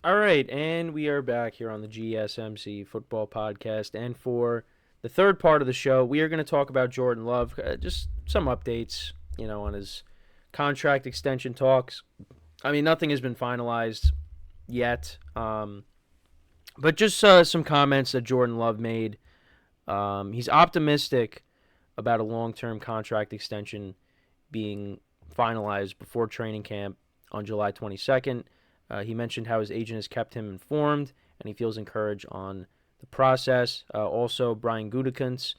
All right, and we are back here on the GSMC Football Podcast. And for the third part of the show, we are going to talk about Jordan Love. Just some updates, on his contract extension talks. I mean, nothing has been finalized yet, but just some comments that Jordan Love made. He's optimistic about a long-term contract extension being finalized before training camp on July 22nd. He mentioned how his agent has kept him informed, and he feels encouraged on the process. Also, Brian Gutekunst,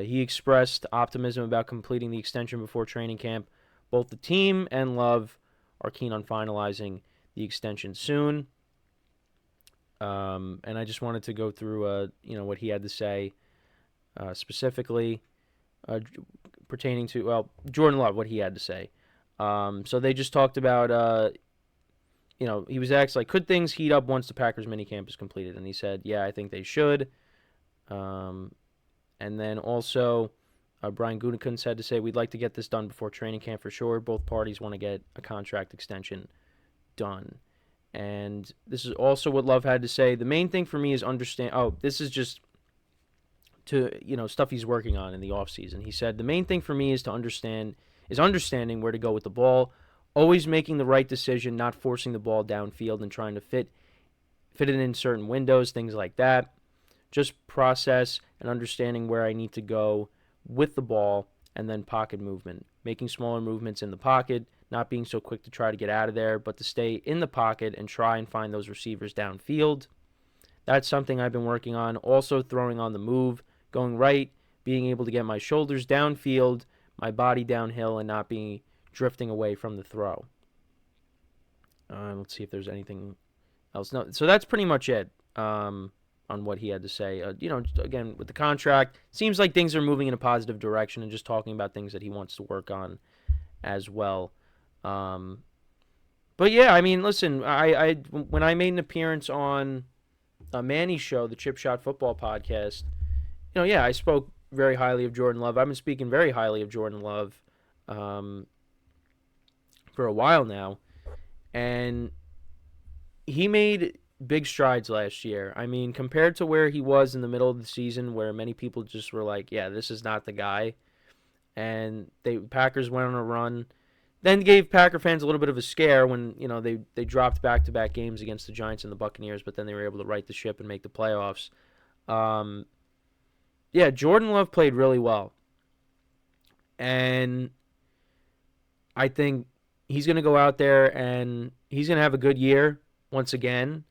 he expressed optimism about completing the extension before training camp. Both the team and Love are keen on finalizing the extension soon. And I just wanted to go through, what he had to say specifically pertaining to, Jordan Love, what he had to say. So they just talked about, he was asked, could things heat up once the Packers minicamp is completed? And he said, yeah, I think they should. And then also, Brian Gutekunst had to say, we'd like to get this done before training camp for sure. Both parties want to get a contract extension done. And this is also what Love had to say. The main thing for me is understand. Oh, this is just to, stuff he's working on in the offseason. He said, the main thing for me is understanding where to go with the ball, always making the right decision, not forcing the ball downfield and trying to fit it in certain windows, things like that. Just process and understanding where I need to go with the ball, and then pocket movement. Making smaller movements in the pocket, not being so quick to try to get out of there, but to stay in the pocket and try and find those receivers downfield. That's something I've been working on. Also throwing on the move, going right, being able to get my shoulders downfield, my body downhill, and not being drifting away from the throw. Let's see if there's anything else. No, so that's pretty much it on what he had to say. Again, with the contract, seems like things are moving in a positive direction, and just talking about things that he wants to work on as well. But yeah, I mean, listen, I when I made an appearance on Manny's show, the Chip Shot Football Podcast, I spoke very highly of Jordan Love. I've been speaking very highly of Jordan Love for a while now, and he made big strides last year. I mean, compared to where he was in the middle of the season, where many people just were like, yeah, this is not the guy, and Packers went on a run, then gave Packer fans a little bit of a scare when, they dropped back-to-back games against the Giants and the Buccaneers, but then they were able to right the ship and make the playoffs. Jordan Love played really well, and I think he's going to go out there and he's going to have a good year once again.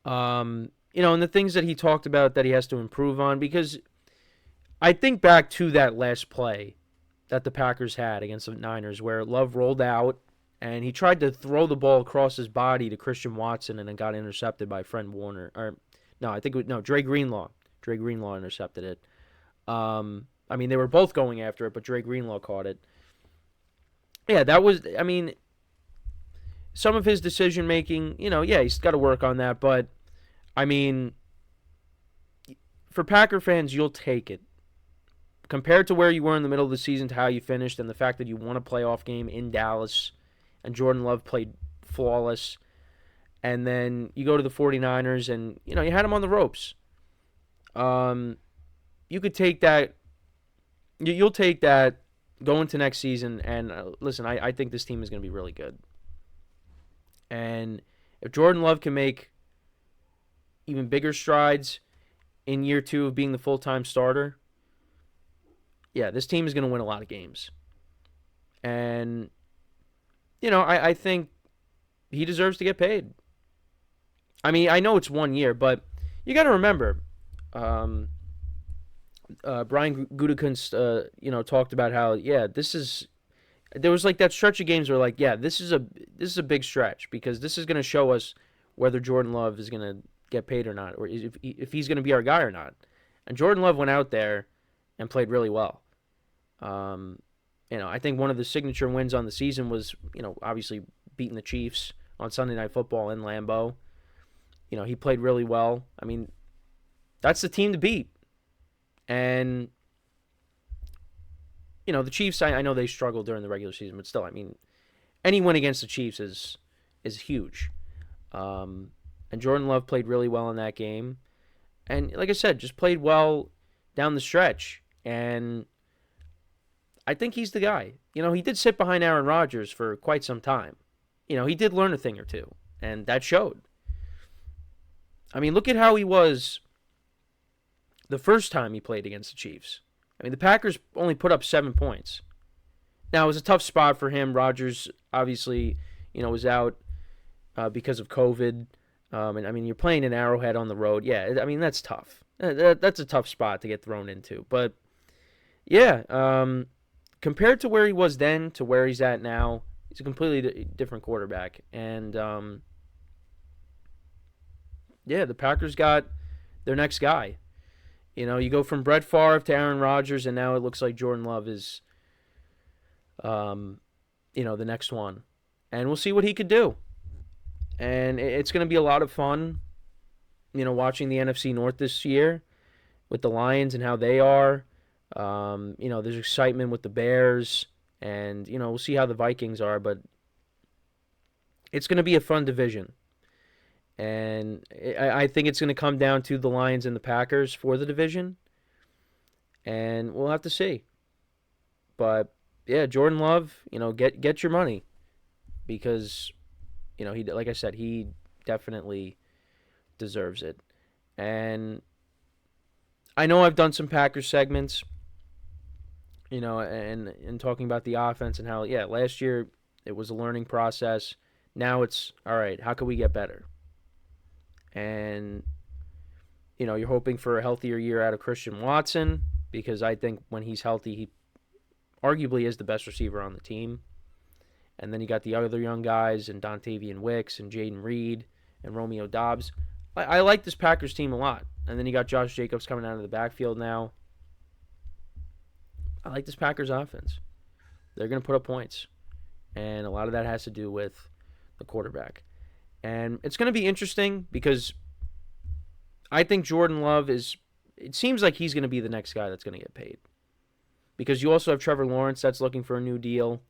And the things that he talked about that he has to improve on, because I think back to that last play that the Packers had against the Niners where Love rolled out and he tried to throw the ball across his body to Christian Watson and it got intercepted by Fred Warner. Dre Greenlaw. Dre Greenlaw intercepted it. They were both going after it, but Dre Greenlaw caught it. Yeah, that was, some of his decision making, he's got to work on that, but for Packer fans, you'll take it. Compared to where you were in the middle of the season to how you finished, and the fact that you won a playoff game in Dallas and Jordan Love played flawless, and then you go to the 49ers and, you had him on the ropes. You could take that. You'll take that going to next season, and listen, I think this team is going to be really good. And if Jordan Love can make even bigger strides in year 2 of being the full-time starter, yeah, this team is going to win a lot of games. And, I think he deserves to get paid. I know it's 1 year, but you got to remember, Brian Gutekunst, talked about how, there was that stretch of games where this is a big stretch because this is going to show us whether Jordan Love is going to get paid or not, or if he's going to be our guy or not. And Jordan Love went out there and played really well. I think one of the signature wins on the season was, obviously beating the Chiefs on Sunday Night Football in Lambeau. He played really well. That's the team to beat. And, the Chiefs, I know they struggled during the regular season, but still, any win against the Chiefs is huge. And Jordan Love played really well in that game. And like I said, just played well down the stretch. And I think he's the guy. He did sit behind Aaron Rodgers for quite some time. He did learn a thing or two, and that showed. I mean, look at how he was the first time he played against the Chiefs. I mean, the Packers only put up 7 points. Now, it was a tough spot for him. Rodgers, obviously, was out because of COVID. And, I mean, you're playing in Arrowhead on the road. Yeah, I mean, that's tough. That's a tough spot to get thrown into. But, yeah, compared to where he was then to where he's at now, he's a completely different quarterback. And, yeah, the Packers got their next guy. You go from Brett Favre to Aaron Rodgers, and now it looks like Jordan Love is, the next one. And we'll see what he could do. And it's going to be a lot of fun, watching the NFC North this year with the Lions and how they are. There's excitement with the Bears, and, we'll see how the Vikings are, but it's going to be a fun division. And I think it's going to come down to the Lions and the Packers for the division. And we'll have to see. But, yeah, Jordan Love, get your money. Because, he, like I said, he definitely deserves it. And I know I've done some Packers segments, and talking about the offense and how, yeah, last year it was a learning process. Now it's, all right, how can we get better? And, you're hoping for a healthier year out of Christian Watson, because I think when he's healthy, he arguably is the best receiver on the team. And then you got the other young guys, and Dontavian Wicks, and Jaden Reed, and Romeo Doubs. I like this Packers team a lot. And then you got Josh Jacobs coming out of the backfield now. I like this Packers offense. They're going to put up points. And a lot of that has to do with the quarterback. And it's going to be interesting because I think Jordan Love it seems like he's going to be the next guy that's going to get paid. Because you also have Trevor Lawrence that's looking for a new deal.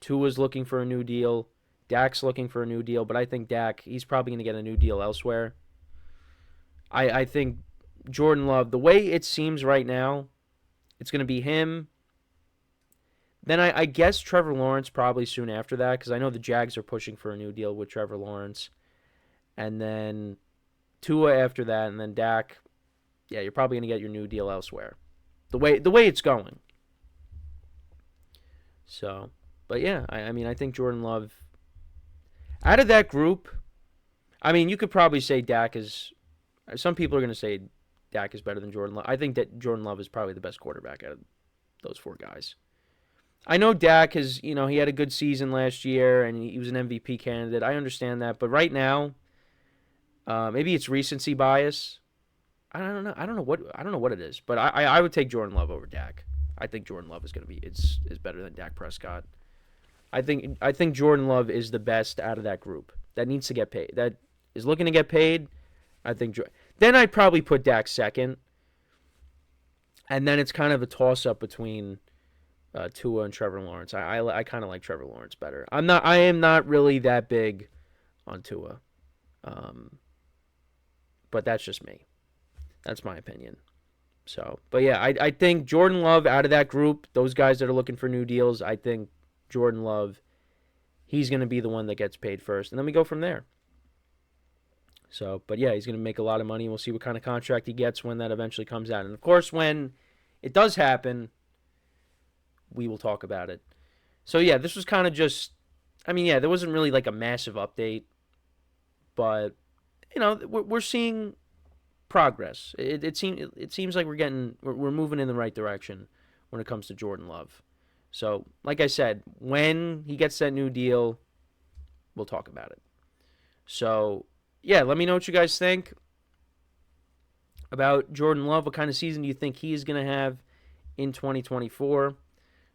Tua's looking for a new deal. Dak's looking for a new deal. But I think Dak, he's probably going to get a new deal elsewhere. I think Jordan Love, the way it seems right now, it's going to be him. Then I guess Trevor Lawrence probably soon after that, because I know the Jags are pushing for a new deal with Trevor Lawrence. And then Tua after that, and then Dak. Yeah, you're probably going to get your new deal elsewhere. The way it's going. So, but yeah, I mean, I think Jordan Love, out of that group, I mean, you could probably say Dak is, some people are going to say Dak is better than Jordan Love. I think that Jordan Love is probably the best quarterback out of those four guys. I know Dak has, he had a good season last year, and he was an MVP candidate. I understand that, but right now, maybe it's recency bias. I don't know what it is, but I would take Jordan Love over Dak. I think Jordan Love is better than Dak Prescott. I think Jordan Love is the best out of that group that needs to get paid. That is looking to get paid. I think then I'd probably put Dak second, and then it's kind of a toss up between Tua and Trevor Lawrence. I kind of like Trevor Lawrence better. I am not really that big on Tua, but that's just me. That's my opinion. So, but yeah, I think Jordan Love out of that group, those guys that are looking for new deals, I think Jordan Love, he's going to be the one that gets paid first, and then we go from there. So, but yeah, he's going to make a lot of money, and we'll see what kind of contract he gets when that eventually comes out. And of course, when it does happen, we will talk about it. So yeah, this was kind of just, I mean, yeah, there wasn't really like a massive update, but we're seeing progress. It seems like we're moving in the right direction when it comes to Jordan Love. So, like I said, when he gets that new deal, we'll talk about it. So, yeah, let me know what you guys think about Jordan Love. What kind of season do you think he is going to have in 2024?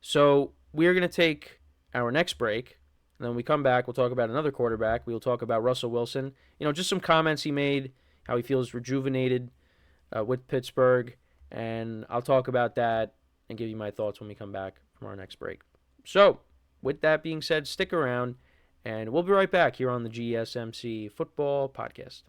So, we're going to take our next break. And then when we come back, we'll talk about another quarterback. We will talk about Russell Wilson. Just some comments he made, how he feels rejuvenated with Pittsburgh. And I'll talk about that and give you my thoughts when we come back from our next break. So, with that being said, stick around, and we'll be right back here on the GSMC Football Podcast.